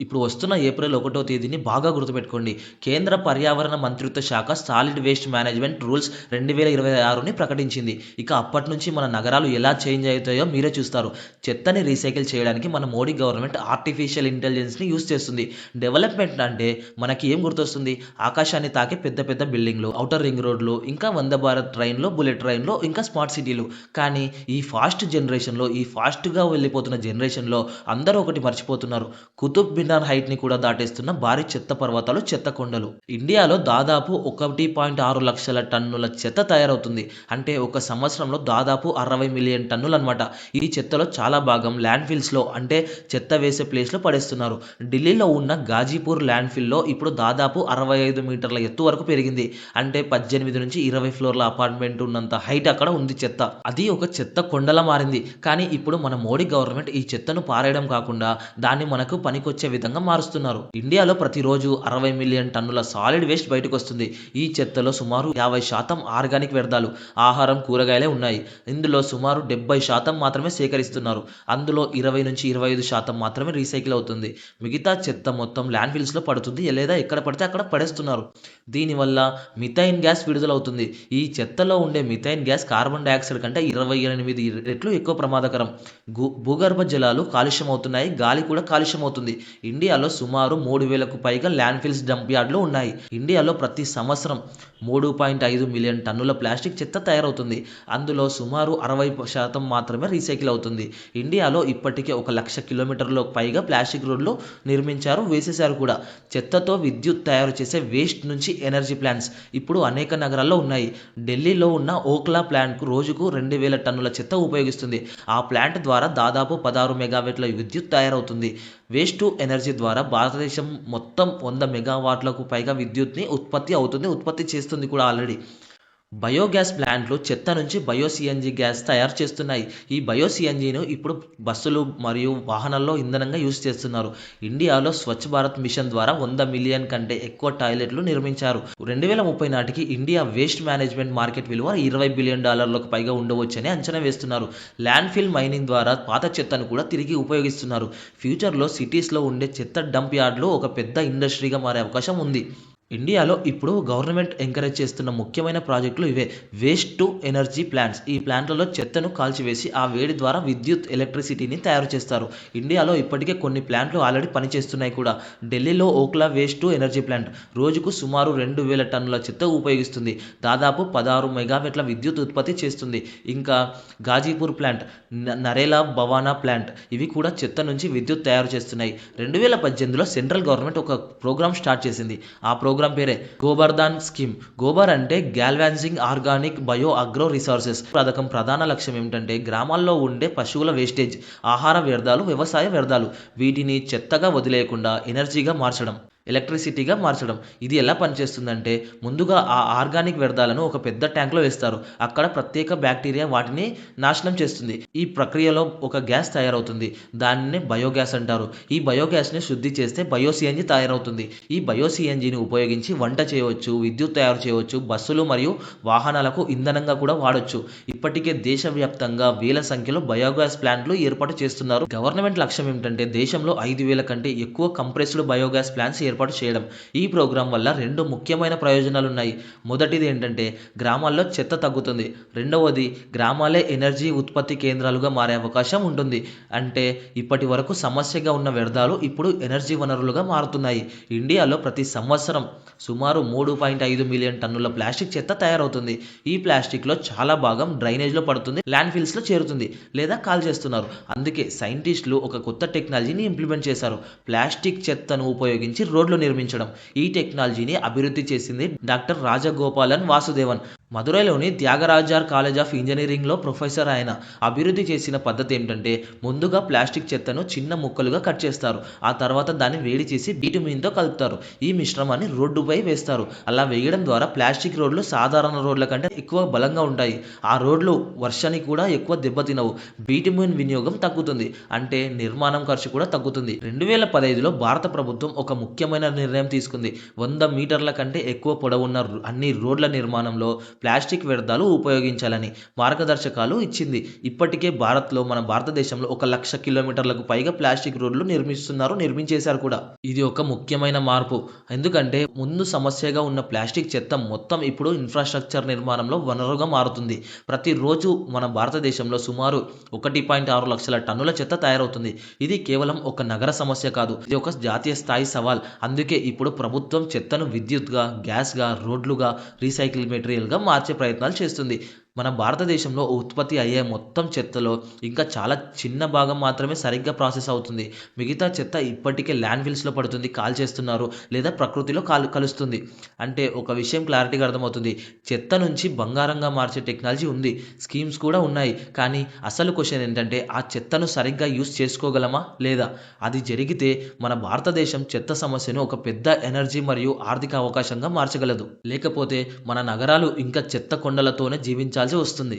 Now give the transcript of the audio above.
ఇప్పుడు వస్తున్న ఏప్రిల్ 1వ తేదీని బాగా గుర్తుపెట్టుకోండి. కేంద్ర పర్యావరణ మంత్రిత్వ శాఖ సాలిడ్ వేస్ట్ మేనేజ్మెంట్ రూల్స్ 2026ని ప్రకటించింది. ఇక అప్పటినుంచి మన నగరాలు ఎలా చేంజ్ అవుతాయో మీరే చూస్తారు. చెత్తని రీసైకిల్ చేయడానికి మన మోడీ గవర్నమెంట్ ఆర్టిఫిషియల్ ఇంటెలిజెన్స్‌ని యూజ్ చేస్తుంది. డెవలప్‌మెంట్ అంటే మనకి ఏం గుర్తొస్తుంది? ఆకాశాన్ని తాకే పెద్ద పెద్ద బిల్డింగ్‌లు, ఔటర్ రింగ్ రోడ్లు, ఇంకా వందే భారత్ ట్రైన్‌లు, బుల్లెట్ ట్రైన్‌లు, ఇంకా స్మార్ట్ సిటీలు. కానీ ఈ ఫాస్ట్ జనరేషన్‌లో, ఈ ఫాస్ట్‌గా వెళ్ళిపోతున్న జనరేషన్‌లో అందరూ ఒకటి మర్చిపోతున్నారు. కుతుబ్ మినార్ హైట్‌ని కూడా దాటేస్తున్న భారీ చెత్త పర్వతాలు, చెత్త కొండలు. ఇండియాలో దాదాపు 1.6 లక్షల టన్నుల చెత్త తయారవుతుంది. అంటే ఒక సంవత్సరంలో దాదాపు 60 మిలియన్ టన్నులన్నమాట. ఈ చెత్తలో చాలా భాగం ల్యాండ్‌ఫిల్స్‌లో అంటే చెత్త వేసే ప్లేస్‌లో పడేస్తున్నారు. ఢిల్లీలో ఉన్న గాజీపూర్ ల్యాండ్‌ఫిల్‌లో ఇప్పుడు దాదాపు 65 మీటర్ల ఎత్తు వరకు పెరిగింది. అంటే 18-20 ఫ్లోర్ల అపార్ట్మెంట్ ఉన్నంత హైట్ అక్కడ ఉంది చెత్త. అది ఒక చెత్త కొండలా మారింది. కానీ ఇప్పుడు మన మోడీ గవర్నమెంట్ ఈ చెత్తను పారేయడం కాకుండా దాన్ని మనకు పనికొచ్చే విధంగా మారుస్తున్నారు. ఇండియాలో ప్రతిరోజు 60 మిలియన్ టన్నుల సాలిడ్ వేస్ట్ బయటకొస్తుంది. ఈ చెత్తలో సుమారు 50% ఆర్గానిక్ వ్యర్థాలు, ఆహారం, కూరగాయలే ఉన్నాయి. ఇందులో సుమారు 70% మాత్రమే సేకరిస్తున్నారు. అందులో 20-25% మాత్రమే రీసైకిల్ అవుతుంది. మిగతా చెత్త మొత్తం ల్యాండ్‌ఫిల్స్‌లో పడుతుంది లేదా ఎక్కడ పడితే అక్కడ పడేస్తున్నారు. దీనివల్ల మిథైన్ గ్యాస్ విడుదలవుతుంది. ఈ చెత్తలో ఉండే మిథైన్ గ్యాస్ కార్బన్ డయాక్సైడ్ కంటే 28 రెట్లు ఎక్కువ ప్రమాదకరం. భూగర్భ జలాలు కాలుష్యమవుతున్నాయి. గాలి కూడా కాలుష్యమవుతుంది. ఇండియాలో సుమారు 3000కు పైగా ల్యాండ్‌ఫిల్స్, డంప్ యార్డ్‌లు ఉన్నాయి. ఇండియాలో ప్రతి సంవత్సరం 3.5 మిలియన్ టన్నుల ప్లాస్టిక్ చెత్త తయారవుతుంది. అందులో సుమారు 60% మాత్రమే రీసైకిల్ అవుతుంది. ఇండియాలో ఇప్పటికే 1,00,000 కిలోమీటర్లకు పైగా ప్లాస్టిక్ రోడ్లు నిర్మించారు, వేసేశారు కూడా. చెత్తతో విద్యుత్ తయారు చేసే వేస్ట్ నుంచి ఎనర్జీ ప్లాంట్స్ ఇప్పుడు అనేక నగరాల్లో ఉన్నాయి. ఢిల్లీలో ఉన్న ఓఖ్లా ప్లాంట్‌కు రోజుకు 2000 టన్నుల చెత్త ఉపయోగిస్తుంది. ఆ ప్లాంట్ ద్వారా దాదాపు 16 మెగావాట్ల విద్యుత్ తయారవుతుంది. వేస్ట్ టు ఎనర్జీ ద్వారా భారతదేశం మొత్తం 100 మెగావాట్లకు పైగా విద్యుత్‌ని ఉత్పత్తి చేస్తుంది కూడా ఆల్రెడీ. బయోగ్యాస్ ప్లాంట్లు చెత్త నుంచి బయో-సీఎన్‌జీ గ్యాస్ తయారు చేస్తున్నాయి. ఈ బయో-సీఎన్‌జీను ఇప్పుడు బస్సులు మరియు వాహనాల్లో ఇంధనంగా యూజ్ చేస్తున్నారు. ఇండియాలో స్వచ్ఛ భారత్ మిషన్ ద్వారా 100 మిలియన్ కంటే ఎక్కువ టాయిలెట్లు నిర్మించారు. 2030 నాటికి ఇండియా వేస్ట్ మేనేజ్మెంట్ మార్కెట్ విలువ $20 బిలియన్ పైగా ఉండవచ్చని అంచనా వేస్తున్నారు. ల్యాండ్‌ఫిల్ మైనింగ్ ద్వారా పాత చెత్తను కూడా తిరిగి ఉపయోగిస్తున్నారు. ఫ్యూచర్‌లో సిటీస్‌లో ఉండే చెత్త డంప్ యార్డ్‌లు ఒక పెద్ద ఇండస్ట్రీగా మారే అవకాశం ఉంది. ఇండియాలో ఇప్పుడు గవర్నమెంట్ ఎంకరేజ్ చేస్తున్న ముఖ్యమైన ప్రాజెక్టులు ఇవే. Waste to energy plants. ఈ ప్లాంట్లలో చెత్తను కాల్చివేసి ఆ వేడి ద్వారా విద్యుత్, ఎలక్ట్రిసిటీని తయారు చేస్తారు. ఇండియాలో ఇప్పటికే కొన్ని ప్లాంట్లు ఆల్రెడీ పనిచేస్తున్నాయి కూడా. ఢిల్లీలో Okhla waste to energy plant రోజుకు సుమారు 2000 టన్నుల చెత్త ఉపయోగిస్తుంది. దాదాపు 16 మెగావాట్ల విద్యుత్ ఉత్పత్తి చేస్తుంది. ఇంకా గాజీపూర్ ప్లాంట్, నరేలా భవానా ప్లాంట్ ఇవి కూడా చెత్త నుంచి విద్యుత్ తయారు చేస్తున్నాయి. 2018లో సెంట్రల్ గవర్నమెంట్ ఒక ప్రోగ్రామ్ స్టార్ట్ చేసింది. ఆ ప్రోగ్రామ్ పేరే గోబర్ధన్ స్కీమ్. గోబర్ అంటే గాల్వానైజింగ్ ఆర్గానిక్ బయో అగ్రో రిసోర్సెస్ పథకం ప్రధాన లక్ష్యం ఏమిటంటే గ్రామాల్లో ఉండే పశువుల వేస్టేజ్, ఆహార వ్యర్థాలు, వ్యవసాయ వ్యర్థాలు వీటిని చెత్తగా వదిలేయకుండా ఎనర్జీగా మార్చడం, ఎలక్ట్రిసిటీగా మార్చడం. ఇది ఎలా పనిచేస్తుందంటే ముందుగా ఆ ఆర్గానిక్ వ్యర్థాలను ఒక పెద్ద ట్యాంక్‌లో వేస్తారు. అక్కడ ప్రత్యేక బ్యాక్టీరియా వాటిని నాశనం చేస్తుంది. ఈ ప్రక్రియలో ఒక గ్యాస్ తయారవుతుంది. దాన్నే బయోగ్యాస్ అంటారు. ఈ బయోగ్యాస్‌ని శుద్ధి చేస్తే బయో-సీఎన్‌జీ తయారవుతుంది. ఈ బయో-సీఎన్‌జీని ఉపయోగించి వంట చేయవచ్చు, విద్యుత్ తయారు చేయవచ్చు, బస్సులు మరియు వాహనాలకు ఇంధనంగా కూడా వాడొచ్చు. ఇప్పటికే దేశవ్యాప్తంగా వేల సంఖ్యలో బయోగ్యాస్ ప్లాంట్లు ఏర్పాటు చేస్తున్నారు. గవర్నమెంట్ లక్ష్యం ఏమిటంటే దేశంలో 5,000 కంటే ఎక్కువ కంప్రెస్డ్ బయోగ్యాస్ ప్లాంట్స్ ఏర్పాటు చేయడం. ఈ ప్రోగ్రాం వల్ల 2 ముఖ్యమైన ప్రయోజనాలున్నాయి. మొదటిది ఏంటంటే గ్రామాల్లో చెత్త తగ్గుతుంది. రెండవది గ్రామాలే ఎనర్జీ ఉత్పత్తి కేంద్రాలుగా మారే అవకాశం ఉంటుంది. అంటే ఇప్పటి వరకు సమస్యగా ఉన్న వ్యర్థాలు ఇప్పుడు ఎనర్జీ వనరులుగా మారుతున్నాయి. ఇండియాలో ప్రతి సంవత్సరం సుమారు 3.5 మిలియన్ టన్నుల ప్లాస్టిక్ చెత్త తయారవుతుంది. ఈ ప్లాస్టిక్‌లో చాలా భాగం డ్రైనేజ్‌లో పడుతుంది, ల్యాండ్‌ఫిల్స్‌లో చేరుతుంది లేదా కాల్చేస్తున్నారు. అందుకే సైంటిస్టులు ఒక కొత్త టెక్నాలజీని ఇంప్లిమెంట్ చేశారు. ప్లాస్టిక్ చెత్తను ఉపయోగించి రోడ్లు నిర్మించడం. ఈ టెక్నాలజీని అభివృద్ధి చేసింది డాక్టర్ రాజగోపాలన్ వాసుదేవన్. మదురైలోని త్యాగరాజర్ కాలేజ్ ఆఫ్ ఇంజనీరింగ్‌లో ప్రొఫెసర్ ఆయన. అభివృద్ధి చేసిన పద్ధతి ఏమిటంటే ముందుగా ప్లాస్టిక్ చెత్తను చిన్న ముక్కలుగా కట్ చేస్తారు. ఆ తర్వాత దాన్ని వేడి చేసి బిటుమిన్‌తో కలుపుతారు. ఈ మిశ్రమాన్ని రోడ్డుపై వేస్తారు. అలా వేయడం ద్వారా ప్లాస్టిక్ రోడ్లు సాధారణ రోడ్ల కంటే ఎక్కువ బలంగా ఉంటాయి. ఆ రోడ్లు వర్షానికి కూడా ఎక్కువ దెబ్బతినవు. బిటుమిన్ వినియోగం తగ్గుతుంది. అంటే నిర్మాణం ఖర్చు కూడా తగ్గుతుంది. 2015లో భారత ప్రభుత్వం ఒక ముఖ్యమైన నిర్ణయం తీసుకుంది. 100 మీటర్ల కంటే ఎక్కువ పొడవున్న అన్ని రోడ్ల నిర్మాణంలో ప్లాస్టిక్ వ్యర్థాలు ఉపయోగించాలని మార్గదర్శకాలు ఇచ్చింది. ఇప్పటికే మన భారతదేశంలో 1,00,000 కిలోమీటర్లకు పైగా ప్లాస్టిక్ రోడ్లు నిర్మించేశారు కూడా. ఇది ఒక ముఖ్యమైన మార్పు. ఎందుకంటే ముందు సమస్యగా ఉన్న ప్లాస్టిక్ చెత్త మొత్తం ఇప్పుడు ఇన్‌ఫ్రాస్ట్రక్చర్ నిర్మాణంలో వనరుగా మారుతుంది. ప్రతిరోజు మన భారతదేశంలో సుమారు 1.6 లక్షల టన్నుల చెత్త తయారవుతుంది. ఇది కేవలం ఒక నగర సమస్య కాదు. ఇది ఒక జాతీయ స్థాయి సవాల్. అందుకే ఇప్పుడు ప్రభుత్వం చెత్తను విద్యుత్‌గా, గ్యాస్‌గా, రోడ్లుగా, రీసైకిల్ మెటీరియల్‌గా మార్చే ప్రయత్నాలు చేస్తుంది. మన భారతదేశంలో ఉత్పత్తి అయ్యే మొత్తం చెత్తలో ఇంకా చాలా చిన్న భాగం మాత్రమే సరిగ్గా ప్రాసెస్ అవుతుంది. మిగతా చెత్త ఇప్పటికే ల్యాండ్‌ఫిల్స్‌లో పడుతుంది, కాల్చేస్తున్నారు లేదా ప్రకృతిలో కలుస్తుంది. అంటే ఒక విషయం క్లారిటీగా అర్థమవుతుంది. చెత్త నుంచి బంగారంగా మార్చే టెక్నాలజీ ఉంది. స్కీమ్స్ కూడా ఉన్నాయి. కానీ అసలు క్వెషన్ ఏంటంటే ఆ చెత్తను సరిగ్గా యూజ్ చేసుకోగలమా? లేదా? అది జరిగితే మన భారతదేశం చెత్త సమస్యను ఒక పెద్ద ఎనర్జీ మరియు ఆర్థిక అవకాశంగా మార్చగలదు. లేకపోతే మన నగరాలు ఇంకా చెత్త కొండలతోనే జీవించాల్సి వస్తుంది.